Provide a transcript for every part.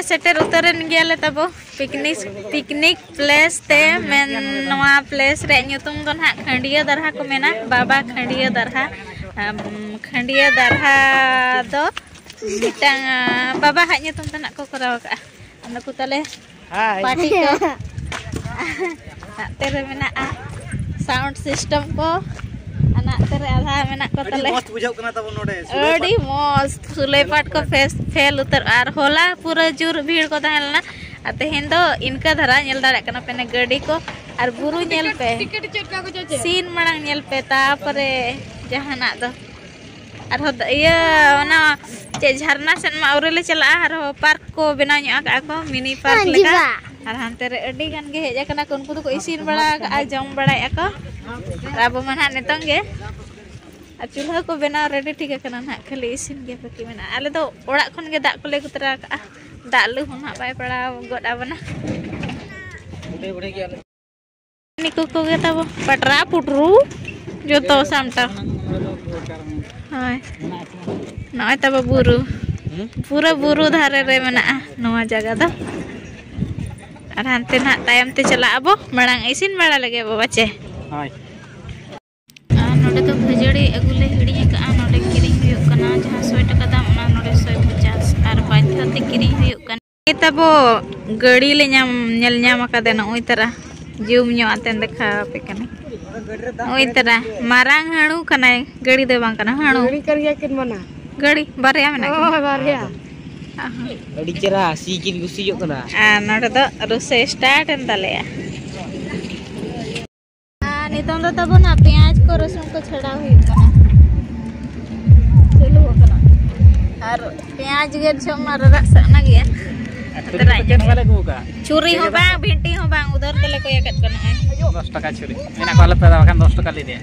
shutter उतरन गया तब picnic place ते मेन नवा प्लेस रे ᱧᱩᱛᱩᱢ दो ना खंडिया दरहा को मेना बाबा खंडिया दरहा दो मिटांग बाबा हाज ᱧᱩᱛᱩम ते ना को कराव का अन को तले पार्टी को तेरे मेना साउंड सिस्टम को अना तेरे आधा मेना को तले मस्त बुझाव कना तब नोडे अडी मस्त सुले पाट को फेल उतर आर होला पूरा जोर भीड़ को तहलना तेहन दो इनका धरा नेल दाड़े कना पेने गाड़ी को और बुरु नेल पे सीन मड़ांग नेल पे तापरे जहाना दो और ये ना चे झरना सेन मा औरेले चला और पार्क को बनाव ᱧᱚᱜ ᱟᱠᱟ को मिनी पार्क लेका और हानते रे अडी गान गे हेज कना को उनको को इसिन बड़ा आ जम बड़ाय को अब मन हा नेतंग गे और चूल्हा को बनाव रेडी ठीक कना ना खाली इसिन गे बाकी मेना आले दो ओड़ा खन गे दाग को ले कुतरा का दाग लु हम बाय पड़ा गड आबना निको को गे तब पटरा पुटरू जो तो सामटा हाय नय तब बुरु पूरा बुरु धारे रे मेना नवा जगह दो और हानते ना तायम ते चला अब मड़ांग इसिन बड़ा लगे बाचे हाय नोडे तो खजड़ी अगुले हिड़ी का नोडे किरिंग हुयो कना जहां 100 टका दाम ना नोडे 150 और बाध्यते किरिंग हुयो कना तबो गड़ी ले नाम नेल नाम आकादे न ओई तरह जूम ᱧᱚᱜ आतेन देखा पे कने ओई तरह मारांग हाणु कना गड़ी दे बांग कना हाणु गड़ी करिया किन मना गड़ी बारया मेना बारया अड़ी चरा सीकिन गुसियो कना नोडे तो रुसे स्टार्ट एन तलेया नितों दो तब ना प्याज को रसुन को छड़ा हुई कना चलो कना और प्याज गे छमा रसा ना गया चुरी हो बांग भिंटी हो बांग उधर तले को एकत कना 10 टका चुरी एना को पे दा बखान 10 टका ले दे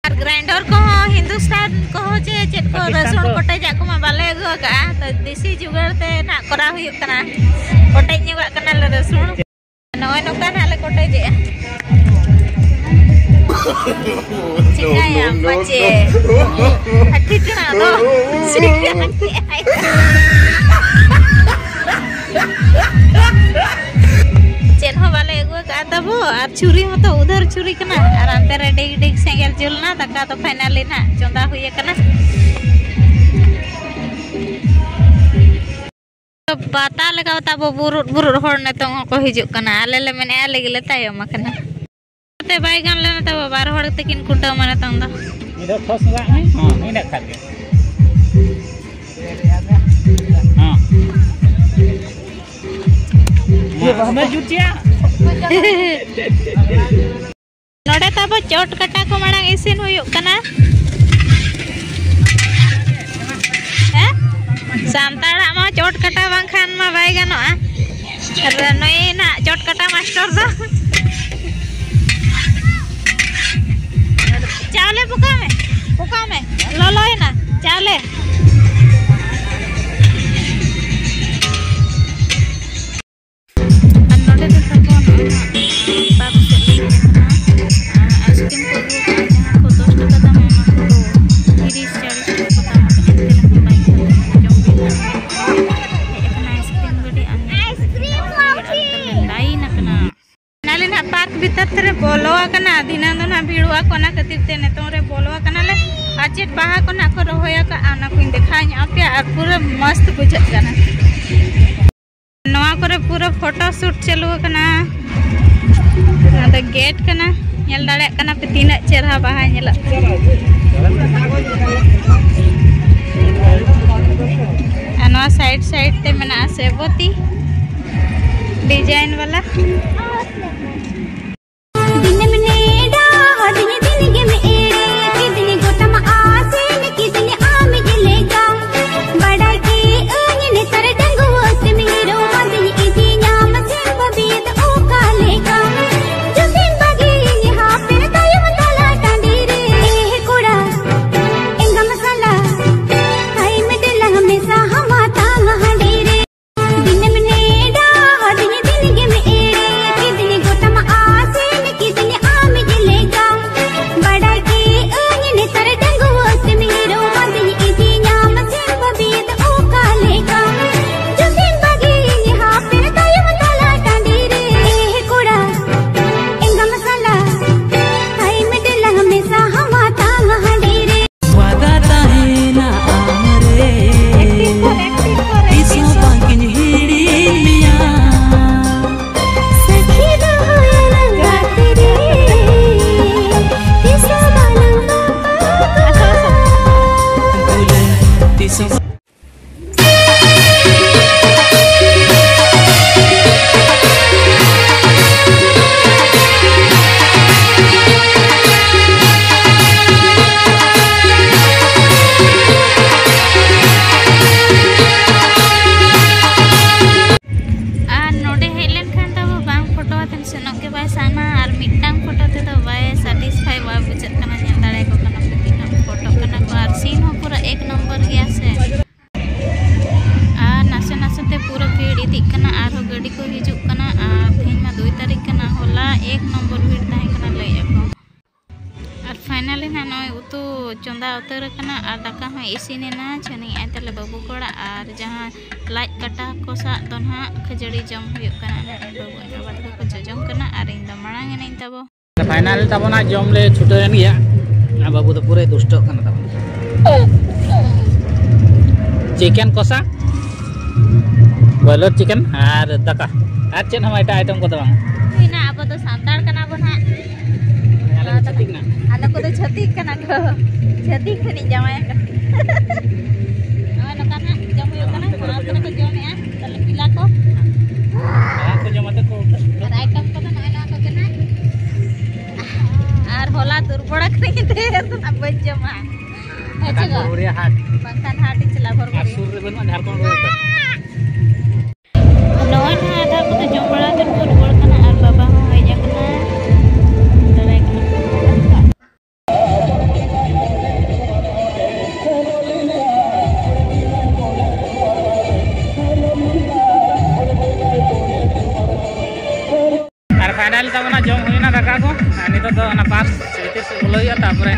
और ग्राइंडर को हिंदुस्तान को जे चेत को रसुन कोटे जाको मा बाले गो का त देसी जुगाड़ ते ना करा हुई कना कोटे ᱧᱚᱜ कना ले रसुन नय नोका ना ले कोटे जे चिकाया बच्चे हठी कना तो चेन हो वाले एगो का तब और छुरी हो तो उधर छुरी कना और अंते रे डिग डिग सेंगेल जुलना तका तो फाइनली ना चंदा हुई कना तो पता लगा तब बुरुर होड़ ने तो को हिजु कना आले ले मेने आले गेले तायम कना ते बाय गान लेना तब बार होड़ तकिन कुटा माने तंग दा इधर फस ला है हां इने खात के हां ये हमें जुटिया नोडे तब चोट कटा को मांग इसिन हुयो कना हैं सांताड़ा मा चोट कटा बांग खान मा बाय गानो अर नय ना चोट कटा मास्टर दो चावले पुका में लो है ना चावले नोडे तो सब बाप से आइसक्रीम को 10 टका दाम 30 40 टका दाम पार्क भीतर तेरे बोलवा कना दिना दो ना भीड़वा कोना खातिर ते ने तोरे बोलवा कना ले आचेट बाहा कोना को रोया का आना को देखा पे और पूरा मस्त बुझत कना नवा करे पूरा फोटो शूट चलू कना तो गेट कना नेल दाड़े कना पे तीना चेहरा बाहा नेला अनवा साइड ते मेना सेबोती डिजाइन वाला फाइनली ना नय उतु चंदा उतर कना और दाका हय इसिनेना छनी आय तले बाबू कोड़ा और जहां लाज काटा कोसा तो ना खजड़ी जम हुयो कना बाबू बाबा को जजम कना और इन द मांग एने तबो फाइनल तबो ना जम ले छुटेन गया ना बाबू तो पूरे दुष्ट कना तबो चिकन कोसा बॉयलर चिकन और दाका और चेन हम एटा आइटम को दबा इना अब तो सांताड़ कना बो ना छतिक ना आलो को तो छतिक कना को छतिक खनि जमाय का नय नका ना जम हुयो कना आप को जमे आ तले पिला को जमाते को और आइटम को नय ना को कना और होला दुर्बड़ा कनि दे तो ना बच जमा अच्छा बोरिया हाट बंकान हाट चला भर भर सुर रे बन झारखंड रे नय ना आधा को तो जम बड़ा ते दुर्बड़ कना और बाबा हो हय जकना दराय कना फाइनल तब ना जम हुई ना दाका को नितो तो ना पास सीते से बोलो या तापरे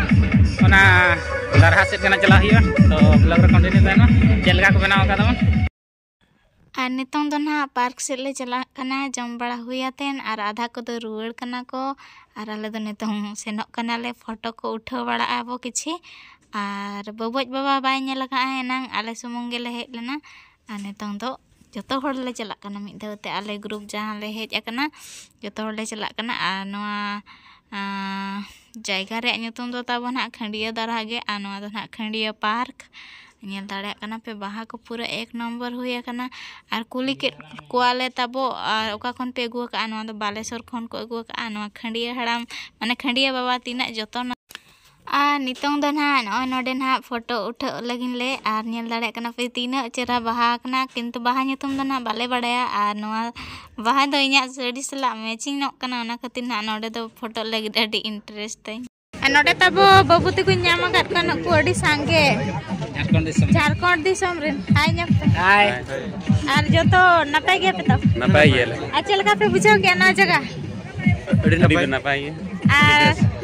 ओना दरहा से केना चला हुई तो ब्लॉग रे कंटिन्यू देना जेलगा को बनाव का दमन और नितों तो ना पार्क से ले चला कना जम बड़ा हुयातेन और आधा को तो रुआड़ कना को और आले तो नितों सेनो कना ले फोटो को उठाव बड़ा आबो किछि और बबोज बाबा बाय नेल का एनांग आले सुमुंग गेले हेज लेना और नितों तो जतो होड़ ले चला कना मिद धवते आले ग्रुप जहां ले हेज अकना जतो होड़ ले चला कना और नवा जायगा रे nyutum तो ताबो ना खंडिया दरहा गे आ नवा दो ना खंडिया पार्क नेल दाड़े कना पे बाहा को पूरा एक नंबर हुया कना और कुली के कोआले ताबो और ओका खन पे अगुआ का नवा दो बालेश्वर खन को अगुआ का नवा खंडिया हड़ाम माने खंडिया बाबा तीना जतो ना आ नितों दो ना नय नोडे ना फोटो उठा लगिन ले और नेल दाड़े कना पे तीना चेरा बाहा कना किंतु बाहा nyutum दो ना बाले बड़ाया और नवा बाहा दो इnya सड़ी सला मैचिंग नक कना ओना खातिर ना नोडे दो फोटो लगी अडी इंटरेस्ट तई नोडे तबो बाबू तको ᱧᱟᱢ ᱟᱠᱟᱫ ᱠᱟᱱᱟ ᱠᱚ ᱟᱹᱰᱤ ᱥᱟᱸᱜᱮ ঝাড়খণ্ড দিশম ᱨᱮᱱ हाय ᱧᱟᱢ पे हाय और जतो नपाय गे पे तब नपाय गेले अच्छा लगा पे बुझाव के ना जगह अड़ी नपाय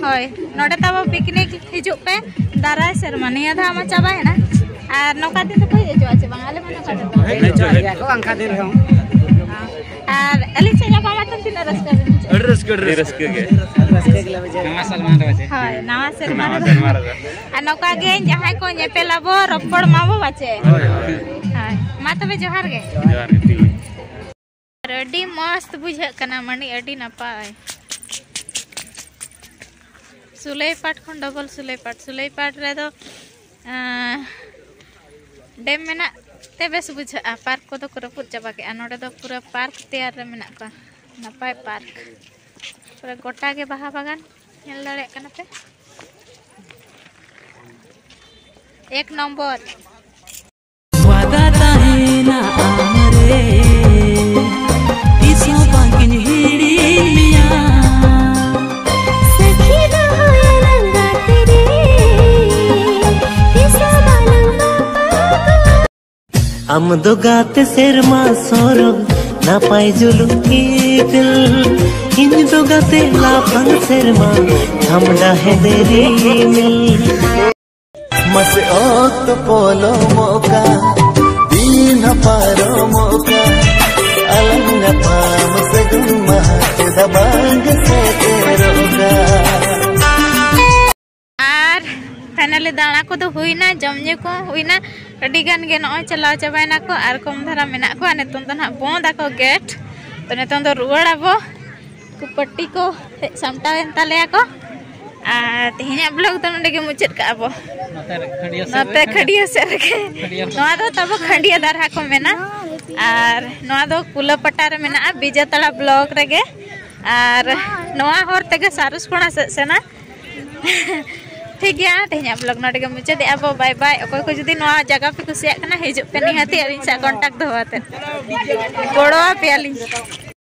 होय नोडे तब पिकनिक हिजुक पे दाराय शर्मा निया धा मा चाबा है ना और नौका दिन तो कोई जो আছে বাঙালি মানে কাটে को अंका दिन हम और अली से ना पामा तुम तीन रस कर रस के नवा सलमान रे बाचे हाय नवा शर्मा आ नौका गे जहां को नेपेलाबो रपड़ माबो बाचे हाय मा तबे जोहार गे अडी मस्त बुझे कना मनी अडी नपाय सुलई पाट खन डबल सुलई पाट रे दो डेम मेना ते बेस बुझा पार्क को तो रपुद चाबा के नोडे दो पूरा पार्क तैयार रे मेना का नपाय पार्क पूरा गोटा के बाहा बागान नेल दाड़े कना पे एक नंबर वादा ताहेना आमरे इसो बाकिन हिड़ी मिया सखी दा होया रंगा तेरे इसो बालंगा हम दो गाते शर्मा सोरो ना पाई जुलू दिल इन दो गाते लाफंग शर्मा हम डाहे देरी मिल मसे ओत पोलो मोका दीन पारो मोका अलंग पाम से गुम्मा के दबांग से तेरोगा और फाइनली दाना को तो हुईना जमने को हुईना अडी गान गे नय चलाव चाबायना को और कम धारा मेना को नेतों तो ना बंद आको गेट तो नेतों तो रुआड़ आबो को पट्टी को सामटावेन तालेया को तेहना ब्लॉग तो नडे के मुचाद का आबो नते खडिया से रखे नवा दो तब खंडिया दरहा को मेना और नवा दो कुलापटा रे मेना बीजातला ब्लॉग रेगे और नवा होर तेगे सारुसकोणा सेना ठीक गया तेहना ब्लॉग नडे के मुचाद आबो बाय बाय अकोय को जदी नवा जगह पे कुसिया कना हिजु पे निहाती अलिन सा कांटेक्ट दोवाते गोड़वा पे अलिन